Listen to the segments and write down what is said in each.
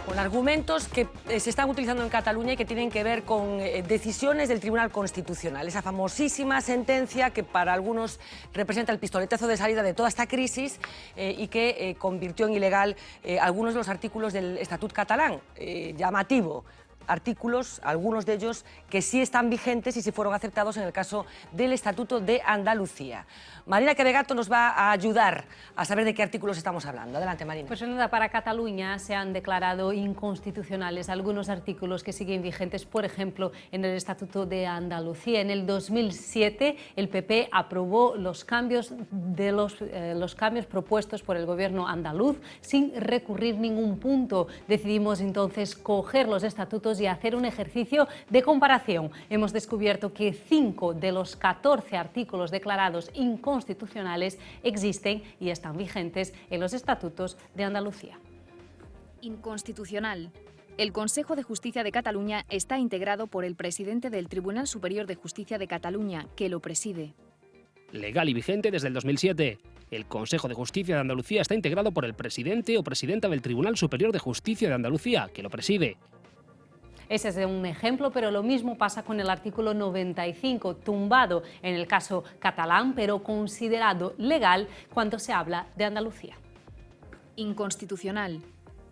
Con argumentos que se están utilizando en Cataluña y que tienen que ver con decisiones del Tribunal Constitucional. Esa famosísima sentencia que para algunos representa el pistoletazo de salida de toda esta crisis y que convirtió en ilegal algunos de los artículos del Estatut catalán. Llamativo. Artículos, algunos de ellos, que sí están vigentes y sí fueron aceptados en el caso del Estatuto de Andalucía. Marina Quevegato nos va a ayudar a saber de qué artículos estamos hablando. Adelante, Marina. Pues nada, para Cataluña se han declarado inconstitucionales algunos artículos que siguen vigentes, por ejemplo, en el Estatuto de Andalucía. En el 2007 el PP aprobó los cambios propuestos por el gobierno andaluz sin recurrir ningún punto. Decidimos entonces coger los estatutos y hacer un ejercicio de comparación. Hemos descubierto que 5 de los 14 artículos declarados inconstitucionales existen y están vigentes en los estatutos de Andalucía. Inconstitucional. El Consejo de Justicia de Cataluña está integrado por el presidente del Tribunal Superior de Justicia de Cataluña, que lo preside. Legal y vigente desde el 2007. El Consejo de Justicia de Andalucía está integrado por el presidente o presidenta del Tribunal Superior de Justicia de Andalucía, que lo preside. Ese es un ejemplo, pero lo mismo pasa con el artículo 95, tumbado en el caso catalán, pero considerado legal cuando se habla de Andalucía. Inconstitucional.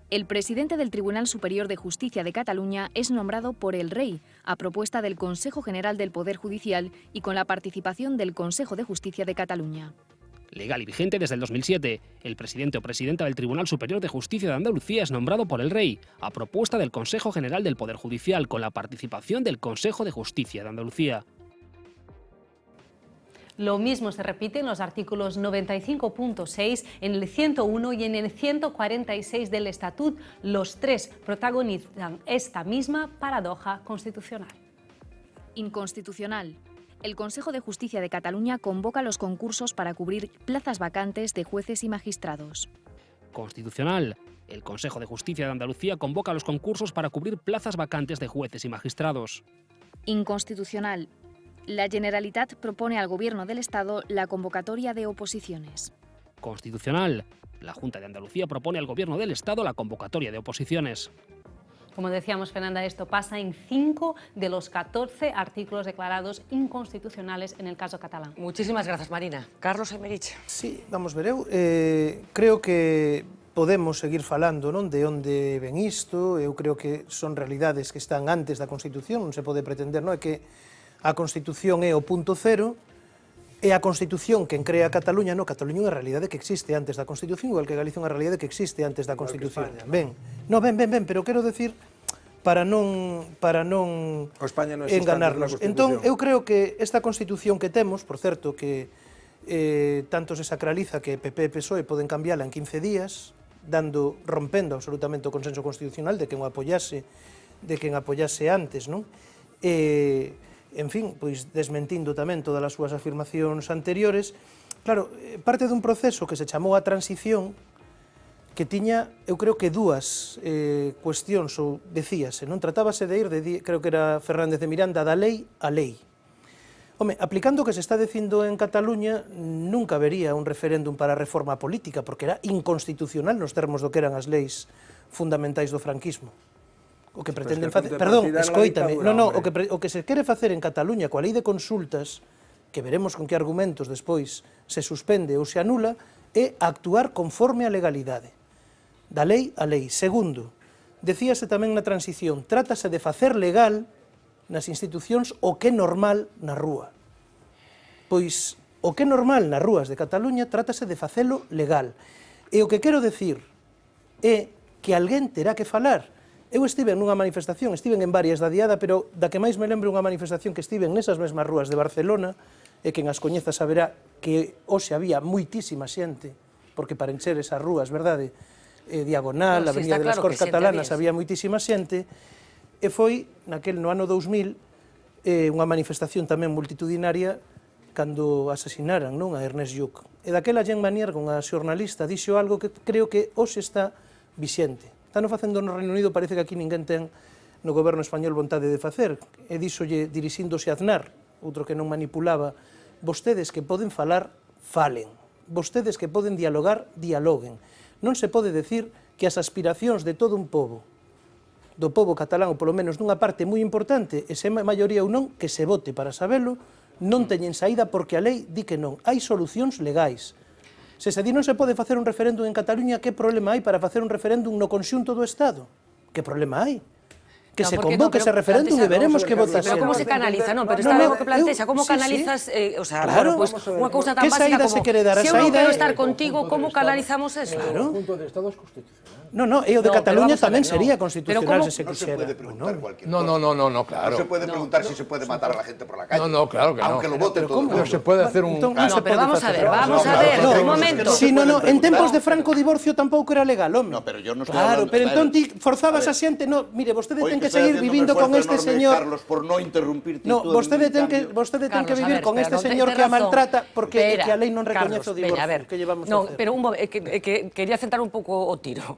El presidente del Tribunal Superior de Justicia de Cataluña es nombrado por el Rey, a propuesta del Consejo General del Poder Judicial y con la participación del Consejo de Justicia de Cataluña. Legal y vigente desde el 2007. El presidente o presidenta del Tribunal Superior de Justicia de Andalucía es nombrado por el Rey, a propuesta del Consejo General del Poder Judicial, con la participación del Consejo de Justicia de Andalucía. Lo mismo se repite en los artículos 95.6, en el 101 y en el 146 del Estatut. Los tres protagonizan esta misma paradoja constitucional. Inconstitucional. El Consejo de Justicia de Cataluña convoca los concursos para cubrir plazas vacantes de jueces y magistrados. Constitucional. El Consejo de Justicia de Andalucía convoca los concursos para cubrir plazas vacantes de jueces y magistrados. Inconstitucional. La Generalitat propone al Gobierno del Estado la convocatoria de oposiciones. Constitucional. La Junta de Andalucía propone al Gobierno del Estado la convocatoria de oposiciones. Como decíamos, Fernanda, esto pasa en 5 de los 14 artículos declarados inconstitucionales en el caso catalán. Muchísimas gracias, Marina. Carlos Emerich. Sí, vamos ver, creo que podemos seguir falando non de onde ven isto. Eu creo que son realidades que están antes da Constitución, non se pode pretender, non é que a Constitución é o punto cero, e a Constitución que crea Cataluña, non, Cataluña é unha realidade que existe antes da Constitución, igual que Galicia é unha realidade que existe antes da Constitución. Ben, pero quero decir, para non enganarnos. Entón, eu creo que esta Constitución que temos, por certo, que tanto se sacraliza que PP e PSOE poden cambiala en 15 días, rompendo absolutamente o consenso constitucional de quen o apoyase antes, non? En fin, pois desmentindo tamén todas as súas afirmacións anteriores. Claro, parte dun proceso que se chamou a transición, que tiña, eu creo que dúas cuestións, ou decíase, non? Tratábase de ir, creo que era Fernández de Miranda, da lei á lei. Home, aplicando o que se está dicindo en Cataluña, nunca habería un referéndum para a reforma política, porque era inconstitucional nos termos do que eran as leis fundamentais do franquismo. O que pretenden facer, perdón, escoítame, o que se quere facer en Cataluña coa lei de consultas, que veremos con que argumentos despois se suspende ou se anula, é actuar conforme a legalidade, da lei á lei. Segundo, decíase tamén na transición, trátase de facer legal nas institucións o que é normal na rúa. Pois o que é normal nas rúas de Cataluña trátase de facelo legal. E o que quero decir é que alguén terá que falar. Eu estive nunha manifestación, estive en varias da Diada, pero da que máis me lembro unha manifestación que estive nesas mesmas rúas de Barcelona, e quen as coñeza saberá que hoxe había moitísima xente, porque para encher esas rúas, verdade, Diagonal, Avenida de las Corts Catalanas, había moitísima xente, e foi, no ano 2000, unha manifestación tamén multitudinaria, cando asasinaran, non, a Ernest Lluch. E daquela Jean Manier, unha xornalista, dixo algo que creo que hoxe está vixente. Están facendo no Reino Unido, parece que aquí ninguén ten no goberno español vontade de facer, e díxolle, dirixíndose a Aznar, outro que non manipulaba, vostedes que poden falar, falen. Vostedes que poden dialogar, dialoguen. Non se pode decir que as aspiracións de todo un pobo, do pobo catalán, ou polo menos dunha parte moi importante, e se é maioría ou non, que se vote para sabelo, non teñen saída porque a lei di que non. Hai solucións legais. Se di non se pode facer un referéndum en Cataluña, que problema hai para facer un referéndum no conxunto do Estado? Que problema hai? Que se convoque ese referéndum e veremos que vota Pero como se canaliza, non? Pero está algo que plantexa, como canalizas, o sea, bueno, pues unha cousa tan básica como se eu non quero estar contigo, como canalizamos eso? Claro. O punto de Estado es constitucional. No, e o de Cataluña tamén sería constitucional se se No se quixera. puede preguntar cualquier No, claro. No se puede preguntar si se puede matar a la gente por la calle. No, claro que no. Aunque lo voten todo el Pero mundo. se puede hacer un... Entón, No, pero vamos a ver, un momento. Si, no, en tempos de Franco divorcio tampouco era legal, home. No, pero yo no estoy Claro, hablando- pero entón claro. ti forzabas a xente, no, mire, vostede Hoy ten que estoy seguir haciendo un vivindo con esfuerzo este enorme, señor. Carlos, por no interrumpirte. No, tú en vostede mi ten que Carlos, vivir con este señor que a maltrata porque é que a lei non recoñece o divorcio que llevamos a hacer. Pero que quería centrar un pouco o tiro.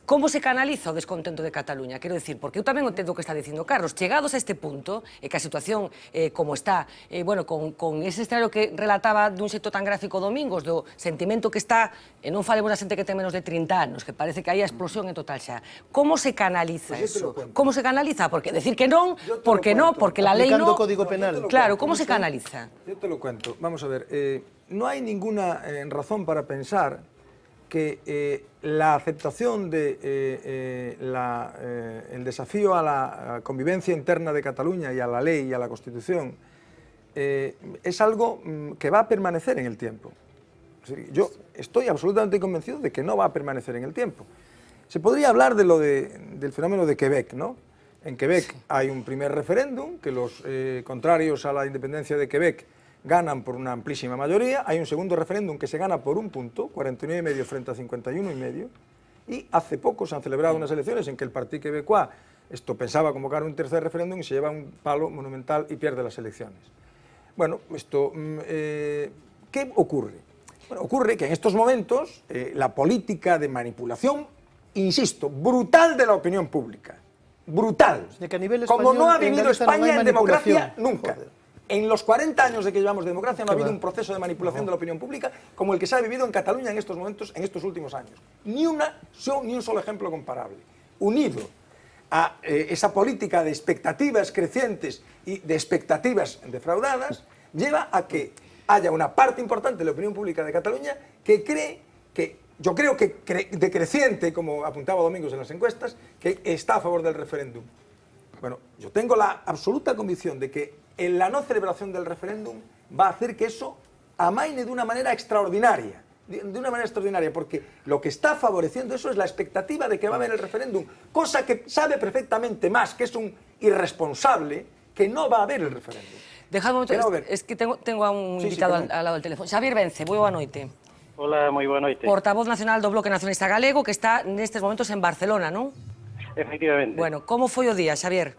Como se canaliza o descontento de Cataluña? Quero dicir, porque eu tamén entendo o que está dicindo Carlos. Chegados a este punto, que a situación como está, bueno, con ese escenario que relataba dun xeito tan gráfico Domingos, do sentimento que está, e non falemos da xente que ten menos de 30 anos, que parece que hai a explosión en total xa. Como se canaliza eso? Como se canaliza? Porque decir que non, porque no, porque la lei Aplicando no... o Código Penal. Claro, como se canaliza? Yo te lo cuento. Vamos a ver, no hay ninguna razón para pensar que la aceptación de el desafío a la convivencia interna de Cataluña y a la ley y a la Constitución es algo que va a permanecer en el tiempo. Yo estoy absolutamente convencido de que no va a permanecer en el tiempo. Se podría hablar del fenómeno de Quebec, ¿no? En Quebec hay un primer referéndum que los contrarios a la independencia de Quebec ganan por una amplísima mayoría, hay un segundo referéndum que se gana por un punto, 49,5 frente a 51,5, y hace poco se han celebrado unas elecciones en que el Parti Québécois pensaba convocar un tercer referéndum y se lleva un palo monumental y pierde las elecciones. Bueno, ¿qué ocurre? Bueno, ocurre que en estos momentos la política de manipulación, insisto, brutal de la opinión pública, brutal, De que a nivel como no español, ha en vivido Galicia non España hai en democracia manipulación. nunca. Joder. En los 40 años de que llevamos de democracia no ha Qué habido va. un proceso de manipulación de la opinión pública como el que se ha vivido en Cataluña en estos momentos, en estos últimos años. Ni un solo ejemplo comparable. Unido a esa política de expectativas crecientes y de expectativas defraudadas, lleva a que haya una parte importante de la opinión pública de Cataluña que cree que, yo creo que decreciente, como apuntaba Domingos en las encuestas, que está a favor del referéndum. Bueno, yo tengo la absoluta convicción de que en la no celebración del referéndum va a hacer que eso amaine de una manera extraordinaria, porque lo que está favoreciendo eso es la expectativa de que va a haber el referéndum, cosa que sabe perfectamente más que es un irresponsable que no va a haber el referéndum. Dejadme un momento, es que tengo a un invitado al lado del teléfono. Xavier Vence, moi boa noite. Hola, moi boa noite. Portavoz nacional do Bloque Nacionalista Galego, que está nestes momentos en Barcelona, non? Efectivamente. Bueno, como foi o día, Xavier?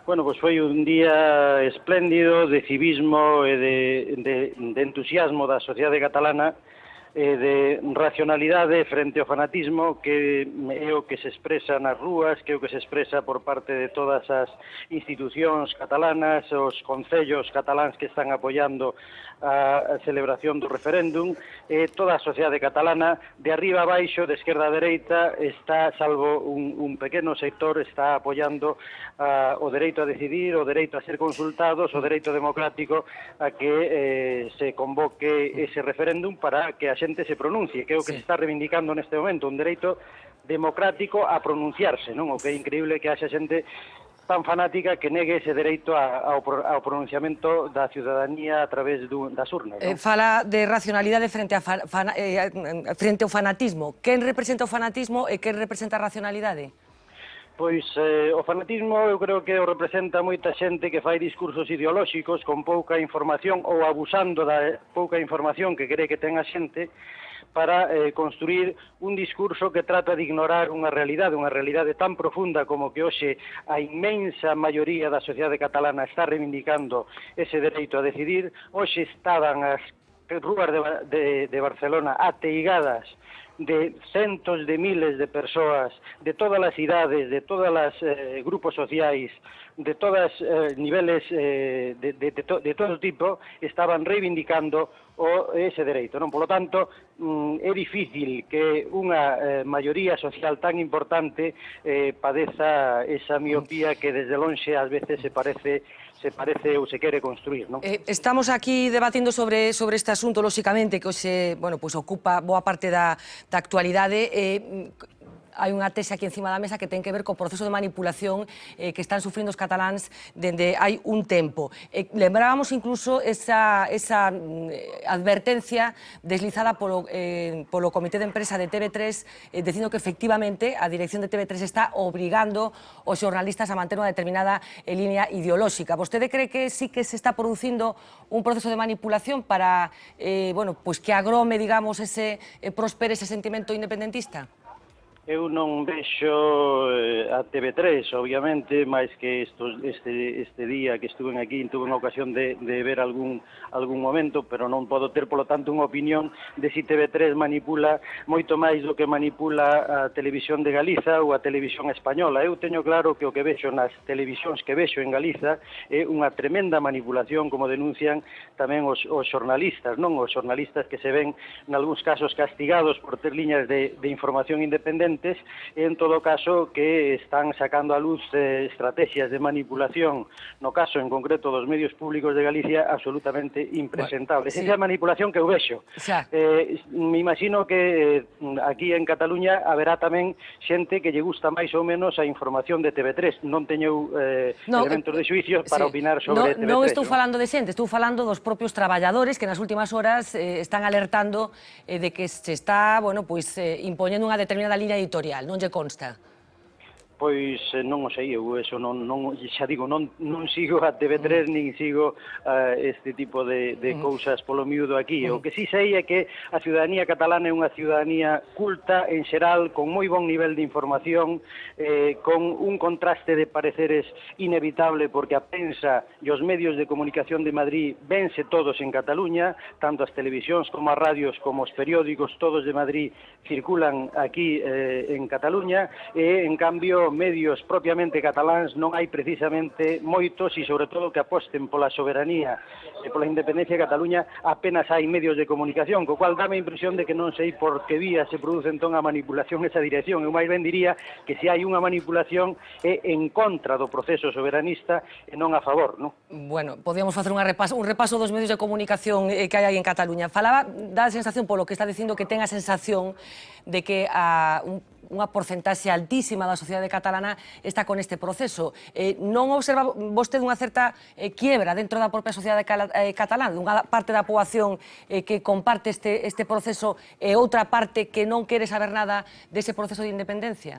Bueno, pois foi un día espléndido de civismo e de entusiasmo da sociedade catalana e de racionalidade frente ao fanatismo que é o que se expresa nas rúas, que é o que se expresa por parte de todas as institucións catalanas, os concellos cataláns que están apoiando a celebración do referéndum, toda a sociedade catalana, de arriba a baixo, de esquerda a dereita, está, salvo un pequeno sector, está apoiando o dereito a decidir, o dereito a ser consultados, o dereito democrático a que se convoque ese referéndum para que a xente se pronuncie, que é o que se está reivindicando neste momento, un dereito democrático a pronunciarse, non? O que é increíble que haxa xente tan fanática que negue ese dereito ao pronunciamento da ciudadanía a través das urnas. Fala de racionalidade frente ao fanatismo. Quen representa o fanatismo e quen representa a racionalidade? Pois o fanatismo eu creo que o representa moita xente que fai discursos ideolóxicos con pouca información ou abusando da pouca información que cree que ten a xente para construir un discurso que trata de ignorar unha realidade tan profunda como que hoxe a inmensa maioría da sociedade catalana está reivindicando ese dereito a decidir. Hoxe estaban as rúas de Barcelona ateigadas de centos de miles de persoas de todas as idades, de todos os grupos sociais, de todos niveles de todo tipo estaban reivindicando ese dereito, non? Polo tanto, é difícil que unha maioría social tan importante padeza esa miopía que desde lonxe ás veces se parece ou se quere construir, non? Estamos aquí debatindo sobre este asunto, lóxicamente, que hoxe, bueno, pues ocupa boa parte da actualidade. Hai unha tese aquí encima da mesa que ten que ver co proceso de manipulación que están sufrindo os cataláns dende hai un tempo. Lembrábamos incluso esa advertencia deslizada polo Comité de Empresa de TV3 dicindo que efectivamente a dirección de TV3 está obrigando os xornalistas a manter unha determinada línea ideolóxica. Vostede cree que sí que se está producindo un proceso de manipulación para bueno, pues que agrome, digamos, prospere ese sentimento independentista? Eu non vexo a TV3, obviamente, máis que este día que estuve aquí, tuve unha ocasión de ver algún momento, pero non podo ter, polo tanto, unha opinión de si TV3 manipula moito máis do que manipula a televisión de Galiza ou a televisión española. Eu teño claro que o que vexo nas televisións que vexo en Galiza é unha tremenda manipulación, como denuncian tamén os xornalistas, non? Os xornalistas que se ven, en algúns casos, castigados por ter liñas de información independente, e en todo caso que están sacando a luz estrategias de manipulación, no caso en concreto dos medios públicos de Galicia, absolutamente impresentables. Esa é a manipulación que eu vexo. Me imagino que aquí en Cataluña haberá tamén xente que lle gusta máis ou menos a información de TV3. Non teño elementos de xuicio para opinar sobre TV3. Non estou falando de xente, estou falando dos propios traballadores que nas últimas horas están alertando de que se está, bueno, pues, impoñendo unha determinada línea editorial, non lle consta? Pois non o sei, eu eso non xa digo, non sigo a TV3 nin sigo este tipo de cousas polo miúdo aquí. O que sí sei é que a ciudadanía catalana é unha ciudadanía culta en xeral, con moi bon nivel de información, con un contraste de pareceres inevitable, porque a prensa e os medios de comunicación de Madrid vense todos en Cataluña, tanto as televisións como as radios como os periódicos, todos de Madrid circulan aquí en Cataluña, e en cambio medios propiamente cataláns non hai precisamente moitos, e sobre todo que aposten pola soberanía e pola independencia de Cataluña. Apenas hai medios de comunicación, co cual dame a impresión de que non sei por que vía se produce entón a manipulación esa dirección. Eu máis ben diría que se hai unha manipulación é en contra do proceso soberanista e non a favor, non? Bueno, podíamos facer un repaso dos medios de comunicación que hai aí en Cataluña. Falaba da sensación, polo que está dicindo, que ten a sensación de que unha porcentaxe altísima da sociedade catalana está con este proceso. Non observa vostede unha certa quiebra dentro da propia sociedade catalana, dunha parte da poboación que comparte este proceso e outra parte que non quere saber nada dese proceso de independencia?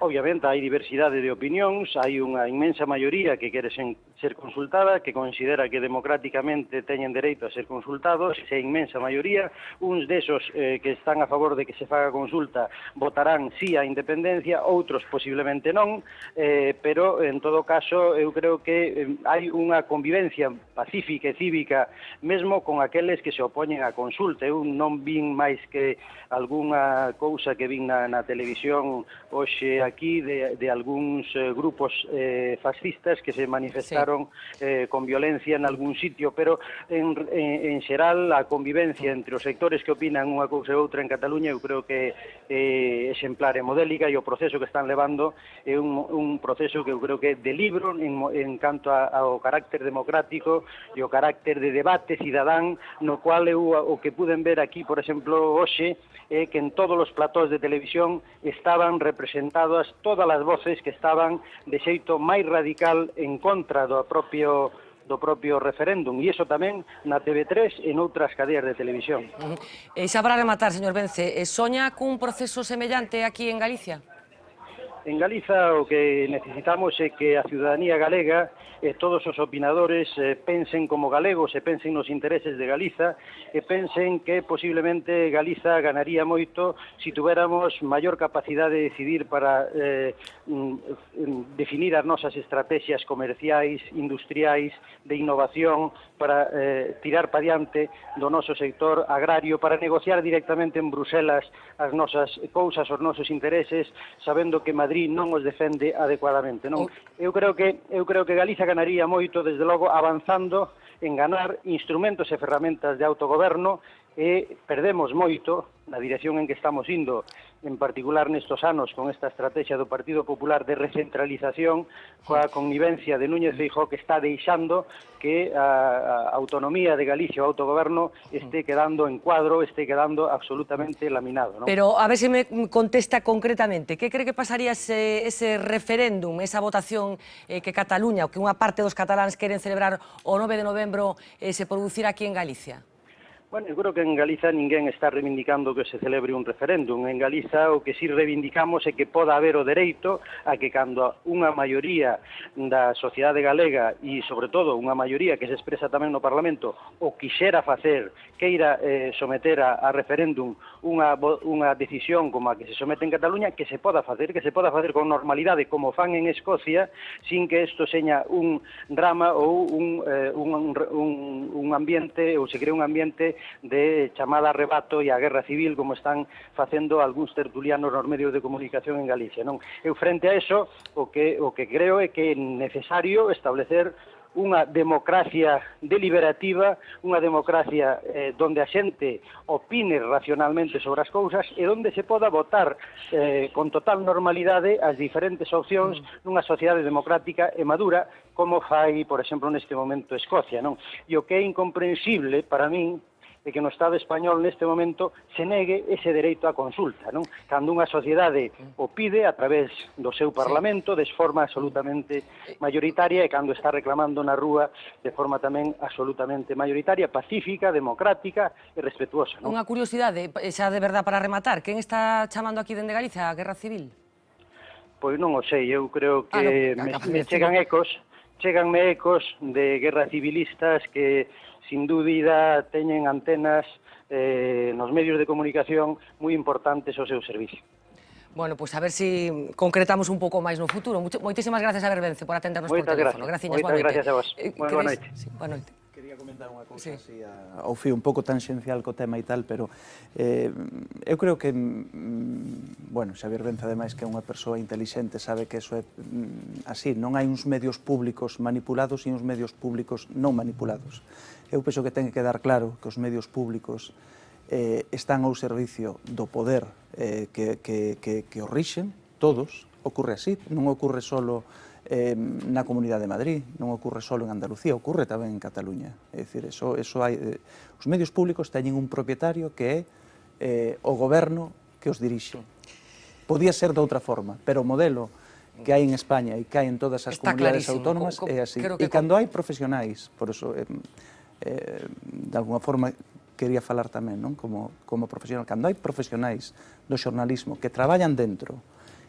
Obviamente hai diversidade de opinións, hai unha inmensa maioría que quere ser consultada, que considera que democráticamente teñen dereito a ser consultados, esa inmensa maioría. Uns desos que están a favor de que se faga consulta votarán sí á independencia, outros posiblemente non, pero en todo caso eu creo que hai unha convivencia pacífica e cívica mesmo con aqueles que se opoñen á consulta. Eu non vin máis que algunha cousa que vin na televisión hoxe aquí de algúns grupos fascistas que se manifestaron con violencia en algún sitio, pero en xeral a convivencia entre os sectores que opinan unha cousa e outra en Cataluña eu creo que é exemplar e modélica, e o proceso que están levando é un proceso que eu creo que é de libro en canto ao carácter democrático e o carácter de debate cidadán, no cual eu o que puden ver aquí, por exemplo, hoxe, é que en todos os platós de televisión estaban representadas todas as voces que estaban de xeito máis radical en contra do propio referéndum, e iso tamén na TV3 e noutras cadeas de televisión. Xa para rematar, señor Vence, soña cun proceso semellante aquí en Galicia? En Galiza o que necesitamos é que a ciudadanía galega e todos os opinadores pensen como galegos e pensen nos intereses de Galiza e pensen que posiblemente Galiza ganaría moito se tuviéramos maior capacidade de decidir para definir as nosas estrategias comerciais, industriais, de innovación, para tirar para diante do noso sector agrario, para negociar directamente en Bruselas as nosas cousas, os nosos intereses, sabendo que Madrid non os defende adecuadamente, non? Eu creo que Galiza ganaría moito, desde logo, avanzando en ganar instrumentos e ferramentas de autogoberno, e perdemos moito na dirección en que estamos indo, en particular nestos anos, con esta estrategia do Partido Popular de recentralización, coa connivencia de Núñez Feijóo, que está deixando que a autonomía de Galicia, o autogoberno, este quedando en cuadro, este quedando absolutamente laminado, non? Pero a ver se me contesta concretamente, que cree que pasaría ese referéndum, esa votación que Cataluña, ou que unha parte dos cataláns queren celebrar o 9 de novembro, se producirá aquí en Galicia? Bueno, eu creo que en Galiza ninguén está reivindicando que se celebre un referéndum. En Galiza o que si reivindicamos é que poda haber o dereito a que cando unha maioría da sociedade galega e, sobre todo, unha maioría que se expresa tamén no Parlamento o quixera facer, queira someter a referéndum unha decisión como a que se somete en Cataluña, que se poda facer con normalidade como fan en Escocia, sin que isto seña un drama ou un ambiente, ou se cree un ambiente de chamada a arrebato e a guerra civil, como están facendo algúns tertulianos nos medios de comunicación en Galicia, non? Eu, frente a eso, o que creo é que é necesario establecer unha democracia deliberativa, unha democracia donde a xente opine racionalmente sobre as cousas e onde se poda votar con total normalidade as diferentes opcións nunha sociedade democrática e madura, como fai, por exemplo, neste momento Escocia, non? E o que é incomprensible para min de que no Estado español neste momento se negue ese dereito á consulta, non? Cando unha sociedade o pide a través do seu Parlamento de forma absolutamente mayoritaria e cando está reclamando na rúa de forma tamén absolutamente mayoritaria, pacífica, democrática e respetuosa, non? Unha curiosidade, xa de verdad para rematar, quen está chamando aquí dende Galicia a guerra civil? Pois non o sei, eu creo que me cheganme ecos de guerra civilistas que sin dúbida teñen antenas nos medios de comunicación moi importantes ao seu servicio. Bueno, pois a ver se concretamos un pouco máis no futuro. Moitísimas gracias a Berbencio por atendernos por teléfono. Moitas gracias a vos. Boa noite. Boa noite. Quería comentar unha cousa así ao fío, un pouco tangencial co tema e tal, pero eu creo que, bueno, Xavier Benza, ademais, que é unha persoa intelixente, sabe que eso é así, non hai uns medios públicos manipulados e uns medios públicos non manipulados. Eu penso que ten que quedar claro que os medios públicos están ao servicio do poder que os rixen, todos, ocorre así, non ocorre solo na Comunidade de Madrid, non ocorre solo en Andalucía, ocorre tamén en Cataluña. É dicir, eso hai, os medios públicos teñen un propietario que é o goberno que os dirixe. Podía ser de outra forma, pero o modelo que hai en España e que hai en todas as comunidades autónomas é así. E cando hai profesionais, por eso, de alguna forma, quería falar tamén, non? Como profesional, cando hai profesionais do xornalismo que traballan dentro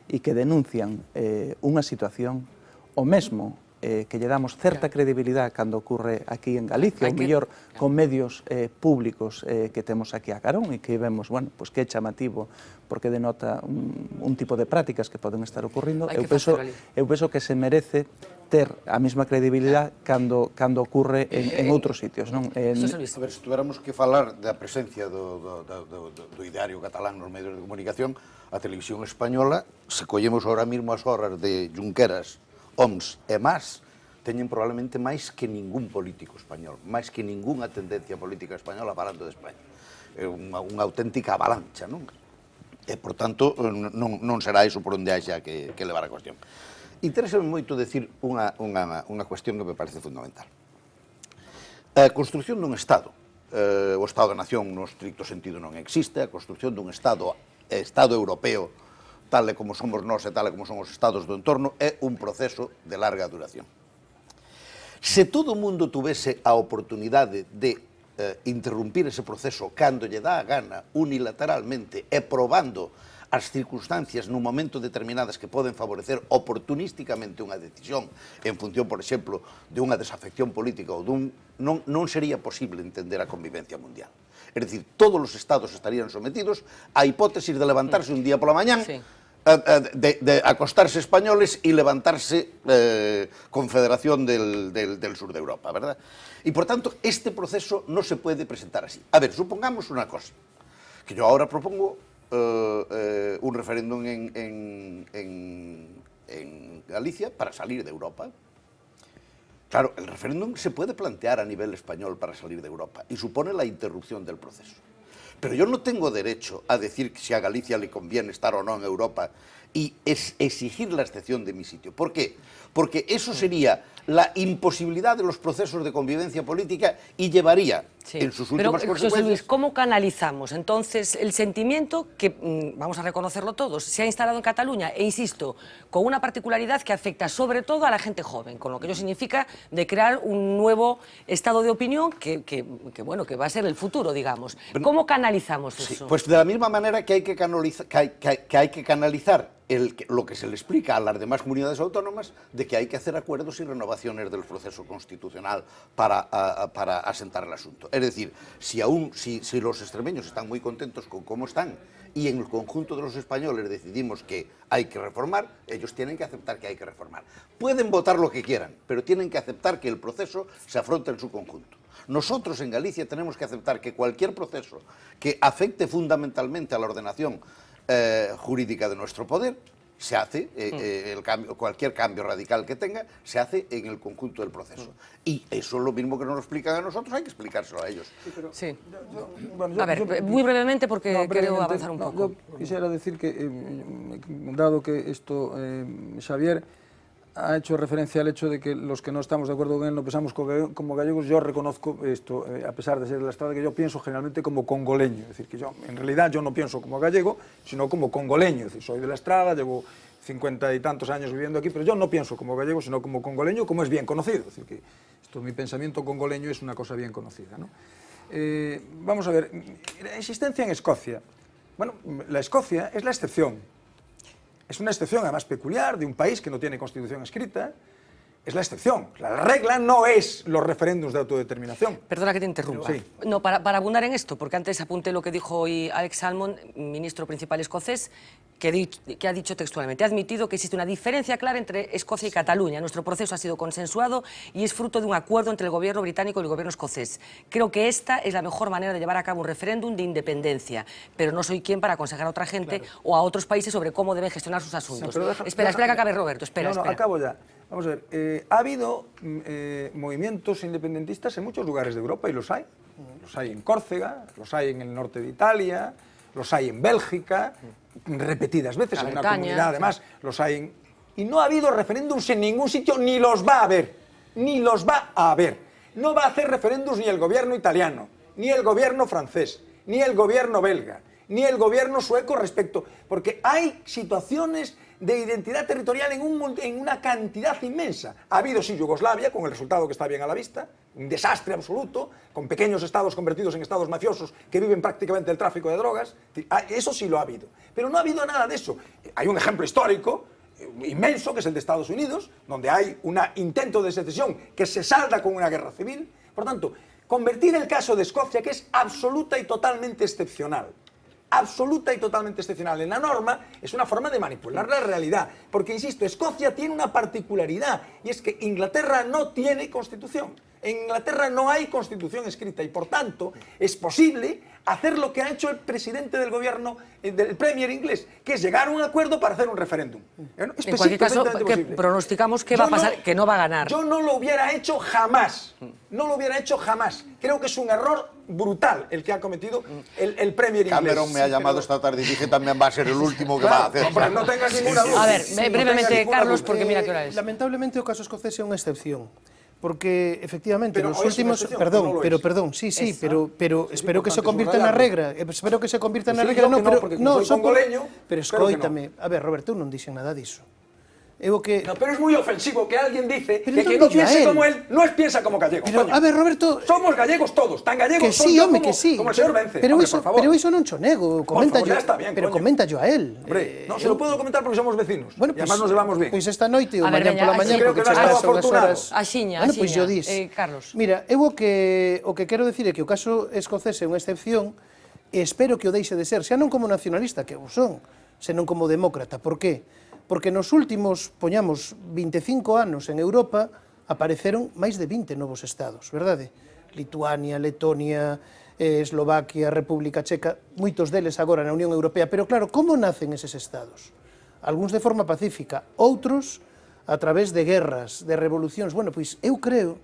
e que denuncian unha situación, o mesmo que lle damos certa credibilidade cando ocurre aquí en Galicia, ou mellor con medios públicos que temos aquí a carón e que vemos, bueno, pues que é chamativo porque denota un tipo de prácticas que poden estar ocurrindo. Eu penso que se merece ter a mesma credibilidade cando ocurre en outros sitios, non? A ver, se tuviéramos que falar da presencia do ideario catalán nos medios de comunicación, a televisión española, se collemos ahora mesmo as horas de Junqueras, OMS e más, teñen probablemente máis que ningún político español, máis que ningunha tendencia política española falando de España. É unha auténtica avalancha, non? E, por tanto, non será iso por onde haxa que levar a cuestión. Interésame moito decir unha cuestión que me parece fundamental. A construción dun Estado, o Estado da Nación no estricto sentido non existe, a construción dun Estado europeo, tal e como somos nós e tal e como son os estados do entorno, é un proceso de larga duración. Se todo o mundo tuvese a oportunidade de interrumpir ese proceso cando lle dá a gana unilateralmente e probando as circunstancias nun momento determinadas que poden favorecer oportunísticamente unha decisión en función, por exemplo, de unha desafección política ou non sería posible entender a convivencia mundial. É dicir, todos os estados estarían sometidos a hipótesis de levantarse un día pola mañán de acostarse españoles y levantarse confederación del sur de Europa, ¿verdad? Y por tanto, este proceso no se puede presentar así. A ver, supongamos una cosa, que yo ahora propongo un referéndum en Galicia para salir de Europa. Claro, el referéndum se puede plantear a nivel español para salir de Europa y supone la interrupción del proceso. Pero yo no tengo derecho a decir si a Galicia le conviene estar o no en Europa y exigir la excepción de mi sitio. ¿Por qué? Porque eso sería la imposibilidad de los procesos de convivencia política y llevaría en sus últimas consecuencias... José Luis, ¿cómo canalizamos entonces el sentimiento que, vamos a reconocerlo todos, se ha instalado en Cataluña, e insisto, con una particularidad que afecta sobre todo a la gente joven, con lo que ello significa de crear un nuevo estado de opinión que va a ser el futuro, digamos? ¿Cómo canalizamos eso? Sí, pues de la misma manera que hay que canalizar lo que se le explica a las demás comunidades autónomas, de que hay que hacer acuerdos y renovaciones del proceso constitucional para asentar el asunto. Es decir, si los extremeños están muy contentos con cómo están y en el conjunto de los españoles decidimos que hay que reformar, ellos tienen que aceptar que hay que reformar. Pueden votar lo que quieran, pero tienen que aceptar que el proceso se afronta en su conjunto. Nosotros en Galicia tenemos que aceptar que cualquier proceso que afecte fundamentalmente a la ordenación jurídica de nuestro poder se hace, cualquier cambio radical que tenga, se hace en el conjunto del proceso. Y eso es lo mismo que nos lo explican a nosotros, hay que explicárselo a ellos. Sí. A ver, muy brevemente, porque quiero avanzar un poco. Yo quisiera decir que, dado que esto, Xavier ha hecho referencia al hecho de que los que no estamos de acuerdo con él no pensamos como gallegos, yo reconozco esto, a pesar de ser de la Estrada, que yo pienso generalmente como congoleño, es decir, que yo, en realidad, yo no pienso como gallego, sino como congoleño, es decir, soy de la Estrada, llevo 50 y tantos años viviendo aquí, pero yo no pienso como gallego, sino como congoleño, como es bien conocido, es decir, que mi pensamiento congoleño es una cosa bien conocida, ¿no? Vamos a ver, la existencia en Escocia, bueno, la Escocia es la excepción. Es una excepción, además peculiar, de un país que no tiene constitución escrita. Es la excepción. La regla no es los referéndums de autodeterminación. Perdona que te interrumpa. Sí. No, para abundar en esto, porque antes apunté lo que dijo hoy Alex Salmond, ministro principal escocés, que ha dicho textualmente, ha admitido que existe una diferencia clara entre Escocia y Cataluña. Nuestro proceso ha sido consensuado y es fruto de un acuerdo entre el gobierno británico y el gobierno escocés. Creo que esta es la mejor manera de llevar a cabo un referéndum de independencia, pero no soy quien para aconsejar a otra gente o a otros países sobre cómo deben gestionar sus asuntos. Sí, espera que acabe Roberto, espera. Acabo ya. Vamos a ver, ha habido movimientos independentistas en muchos lugares de Europa, y los hay. Los hay en Córcega, los hay en el norte de Italia, los hay en Bélgica, repetidas veces, en una comunidad además, los hay en... Y no ha habido referéndums en ningún sitio, ni los va a haber, ni los va a haber. No va a hacer referéndums ni el gobierno italiano, ni el gobierno francés, ni el gobierno belga, ni el gobierno sueco respecto... Porque hay situaciones de identidad territorial en una cantidad inmensa. Ha habido, sí, Yugoslavia, con el resultado que está bien a la vista, un desastre absoluto, con pequeños estados convertidos en estados mafiosos que viven prácticamente del tráfico de drogas. Eso sí lo ha habido. Pero no ha habido nada de eso. Hay un ejemplo histórico inmenso, que es el de Estados Unidos, donde hay un intento de secesión que se salda con una guerra civil. Por tanto, convertir el caso de Escocia, que es absoluta y totalmente excepcional, en la norma, es una forma de manipular la realidad. Porque, insisto, Escocia tiene una particularidad, y es que Inglaterra no tiene constitución. En Inglaterra no hay constitución escrita, y por tanto es posible hacer lo que ha hecho el presidente del gobierno, del premier inglés, que es llegar a un acuerdo para hacer un referéndum. Es en cualquier caso, que pronosticamos que va a pasar, que no va a ganar. Yo no lo hubiera hecho jamás. No lo hubiera hecho jamás. Creo que es un error brutal el que ha cometido el premier inglés. Cameron me ha llamado esta tarde y dije también va a ser el último que va a hacer. Hombre, no tengas ninguna duda. A ver, brevemente, Carlos, porque mira qué hora es. Lamentablemente o caso escocés é unha excepción. Porque, efectivamente, pero nos últimos... Perdón, sí, pero espero que se convirta na regra. Espero que se convirta na regra. No, son congoleño. Pero escoítame. A ver, Roberto, eu non dixen nada diso. No, pero es muy ofensivo que alguien dice que no piense como él, no piensa como gallego. Pero, a ver, Roberto... Somos gallegos todos, tan gallegos soy yo como el señor Vence. Pero iso non cho nego, comenta yo. Pero comenta yo a él. Hombre, no se lo puedo comentar porque somos vecinos. Y además nos llevamos bien. Pois esta noite ou mañá pola mañá, porque chegas a unhas horas... Axiña, pois yo dis. Carlos. Mira, eu o que quero decir é que o caso escocés é unha excepción e espero que o deixe de ser, xa non como nacionalista, que eu son, senón como demócrata. Por qué? Porque nos últimos, poñamos, 25 anos en Europa, apareceron máis de 20 novos estados, verdade? Lituania, Letonia, Eslovaquia, República Checa, moitos deles agora na Unión Europea. Pero claro, como nacen eses estados? Algúns de forma pacífica, outros a través de guerras, de revolucións. Bueno, pois eu creo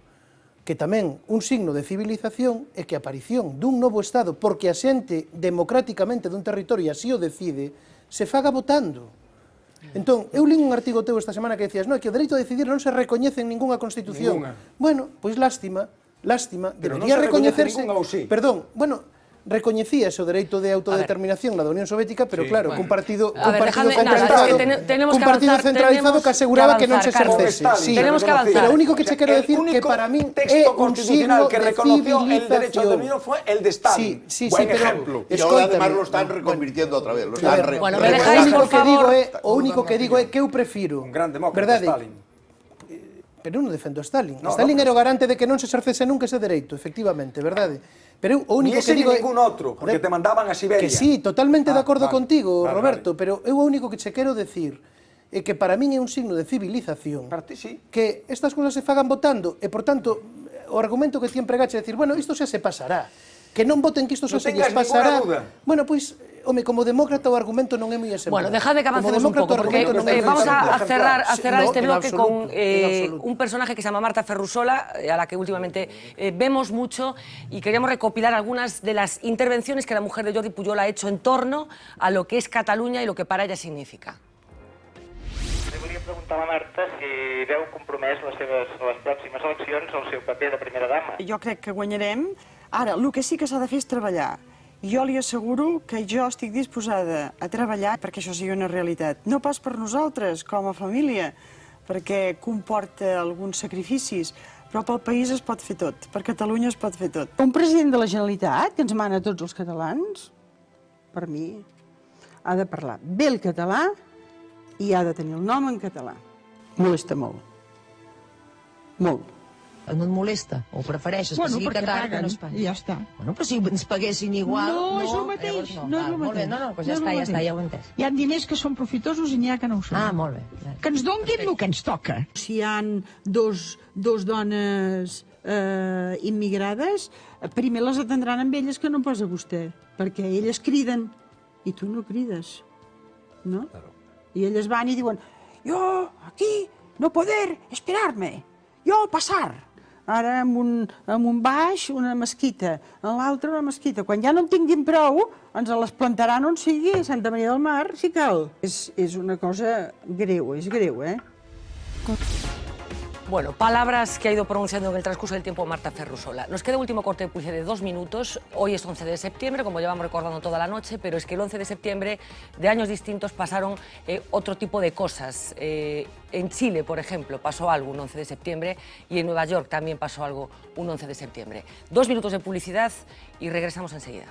que tamén un signo de civilización é que a aparición dun novo estado, porque a xente democráticamente dun territorio así o decide, se faga votando. Entón, eu lín un artigo teu esta semana que decías, no, que o dereito a decidir non se recoñece en ninguna constitución. Bueno, pois lástima, debería recoñecerse... Perdón, bueno, recoñecíase o dereito de autodeterminación na da Unión Soviética, pero claro, cun partido centralizado que aseguraba que non se exercese. Tenemos que avanzar. Pero o único que che quero decir que para min é un signo de civilización. Fue el de Stalin. Buen ejemplo. Y ahora además lo están reconvirtiendo otra vez. Bueno, me dejáis, por favor... O único que digo é que eu prefiro... Un gran demócrata, Stalin. Pero eu non defendo a Stalin. Stalin era o garante de que non se exercese nunca ese dereito, efectivamente, verdade? Pero eu o único que digo é... Ni ese ni ningún outro, porque te mandaban a Siberia. Que sí, totalmente de acordo contigo, Roberto, pero eu o único que che quero decir é que para min é un signo de civilización que estas cousas se fagan votando e, por tanto, o argumento que ti empregache é dicir, bueno, isto xa se pasará, que non voten que isto xa se lles pasará. Bueno, pois, home, como demócrata o argumento non é moi exemplar. Bueno, dejadme que avancemos un pouco, porque vamos a cerrar este bloque con un personaje que se llama Marta Ferrusola, a la que últimamente vemos mucho, y queríamos recopilar algunas de las intervenciones que la mujer de Jordi Pujol ha hecho en torno a lo que es Cataluña y lo que para ella significa. Li volia preguntar a la Marta si veu compromès les pròximes eleccions el seu paper de primera dama. Jo crec que guanyarem. Ara, el que sí que s'ha de fer és treballar. Jo li asseguro que jo estic disposada a treballar perquè això sigui una realitat. No pas per nosaltres, com a família, perquè comporta alguns sacrificis, però pel país es pot fer tot, per Catalunya es pot fer tot. Un president de la Generalitat, que ens mana a tots els catalans, per mi, ha de parlar bé el català i ha de tenir el nom en català. Molesta molt. Molt. No et molesta? O prefereixes que sigui català que no espanyol? Ja està. Bueno, però si ens paguessin igual... No, és el mateix. No és el mateix. No, doncs ja està, ja ho he entès. Hi ha diners que són profitosos i n'hi ha que no ho són. Ah, molt bé. Que ens donguin el que ens toca. Si hi ha dos dones immigrades, primer les atendran amb elles que no posa vostè, perquè elles criden i tu no crides, no? I elles van i diuen, jo aquí no poder esperar-me, jo passar. Ara amb un baix una mesquita, en l'altre una mesquita. Quan ja no en tinguin prou, ens les plantaran on sigui, a Santa Maria del Mar, si cal. És una cosa greu, és greu, eh? Bueno, palabras que ha ido pronunciando en el transcurso del tiempo Marta Ferrusola. Nos queda un último corte de publicidad de 2 minutos. Hoy es 11 de septiembre, como llevamos recordando toda la noche, pero es que el 11 de septiembre de años distintos pasaron otro tipo de cosas. En Chile, por ejemplo, pasó algo un 11 de septiembre y en Nueva York también pasó algo un 11 de septiembre. 2 minutos de publicidad y regresamos enseguida.